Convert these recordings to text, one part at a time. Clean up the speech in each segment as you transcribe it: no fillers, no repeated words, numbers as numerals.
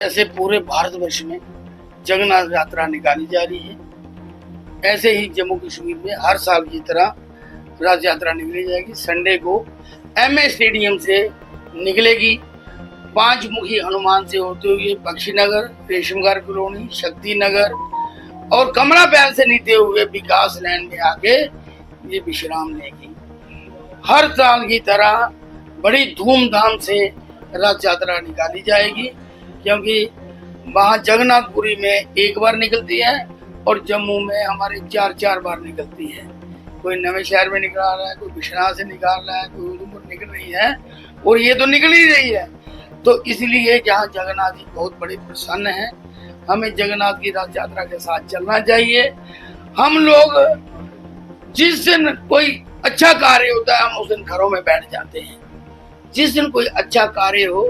ऐसे पूरे भारतवर्ष में जगन्नाथ यात्रा निकाली जा रही है, ऐसे ही जम्मू कश्मीर में हर साल की तरह रथ यात्रा निकली जाएगी। संडे को एमए स्टेडियम से निकलेगी, 5 मुखी हनुमान से होते हुए बख्शीनगर, रेशमगार कॉलोनी, शक्ति नगर और कमला पैल से नीचे हुए विकास लैंड में आके ये विश्राम लेगी। हर साल की तरह बड़ी धूमधाम से रथ यात्रा निकाली जाएगी, क्योंकि वहाँ जगन्नाथपुरी में एक बार निकलती है और जम्मू में हमारे 4 बार निकलती है। कोई नवे शहर में निकल रहा है, कोई बिश्नाह से निकाल रहा है, कोई उधमपुर निकल रही है और ये तो निकल ही रही है। तो इसलिए जहाँ जगन्नाथ जी बहुत बड़े प्रसन्न हैं, हमें जगन्नाथ की रथ यात्रा के साथ चलना चाहिए। हम लोग जिस दिन कोई अच्छा कार्य होता है हम उस दिन घरों में बैठ जाते हैं। जिस दिन कोई अच्छा कार्य हो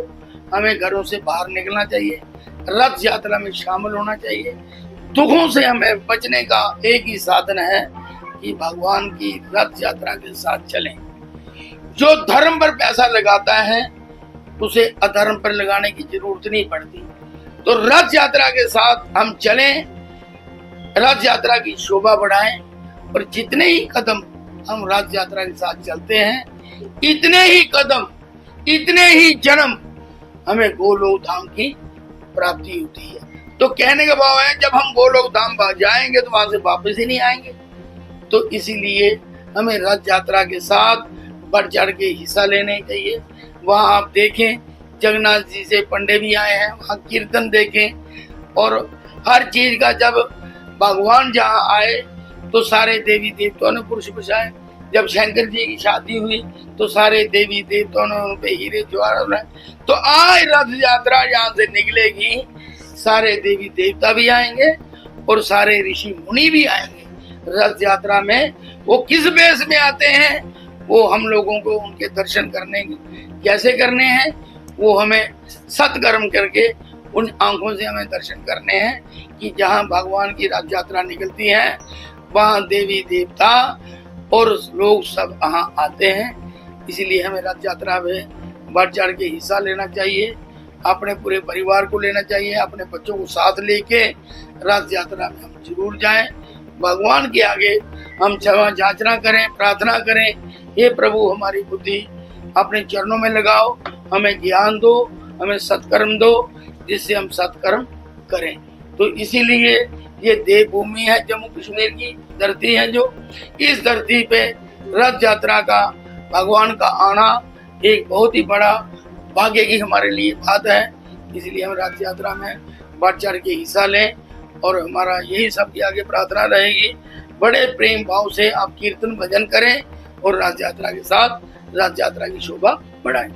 हमें घरों से बाहर निकलना चाहिए, रथ यात्रा में शामिल होना चाहिए। दुखों से हमें बचने का एक ही साधन है कि भगवान की रथ यात्रा के साथ चलें। जो धर्म पर पैसा लगाता है उसे अधर्म पर लगाने की जरूरत नहीं पड़ती। तो रथ यात्रा के साथ हम चलें, रथ यात्रा की शोभा बढ़ाएं और जितने ही कदम हम रथ यात्रा के साथ चलते हैं इतने ही कदम, इतने ही जन्म हमें गोलोक धाम की प्राप्ति होती है। तो कहने का भाव है जब हम गोलोक धाम जाएंगे तो वहां से वापस ही नहीं आएंगे। तो इसीलिए हमें रथ यात्रा के साथ बढ़ चढ़ के हिस्सा लेने चाहिए। वहाँ आप देखें जगन्नाथ जी से पंडे भी आए हैं, वहाँ कीर्तन देखें और हर चीज का जब भगवान जहाँ आए तो सारे देवी देवताओं ने पुरुष बचाए। जब शंकर जी की शादी हुई तो सारे देवी देवताओं ने उन पे हीरे ज्वार बनाए। तो आज रथ यात्रा यहाँ से निकलेगी, सारे देवी देवता भी आएंगे और सारे ऋषि मुनि भी आएंगे। रथ यात्रा में वो किस बेस में आते हैं वो हम लोगों को उनके दर्शन करने कैसे करने हैं वो हमें सत्कर्म करके उन आंखों से हमें दर्शन करने हैं कि जहाँ भगवान की रथ यात्रा निकलती है वहाँ देवी देवता और लोग सब वहाँ आते हैं। इसलिए हमें रथ यात्रा में बढ़ चढ़ के हिस्सा लेना चाहिए, अपने पूरे परिवार को लेना चाहिए, अपने बच्चों को साथ लेके रथ यात्रा में हम जरूर जाएं। भगवान के आगे हम क्षमा याचना करें, प्रार्थना करें, हे प्रभु हमारी बुद्धि अपने चरणों में लगाओ, हमें ज्ञान दो, हमें सत्कर्म दो जिससे हम सत्कर्म करें। तो इसीलिए ये देवभूमि है, जम्मू कश्मीर की धरती है, जो इस धरती पे रथ यात्रा का भगवान का आना एक बहुत ही बड़ा भाग्य की हमारे लिए बात है। इसलिए हम रथ यात्रा में बढ़ चढ़ के हिस्सा लें और हमारा यही सबके आगे प्रार्थना रहेगी, बड़े प्रेम भाव से आप कीर्तन भजन करें और रथ यात्रा के साथ रथ यात्रा की शोभा बढ़ाएं।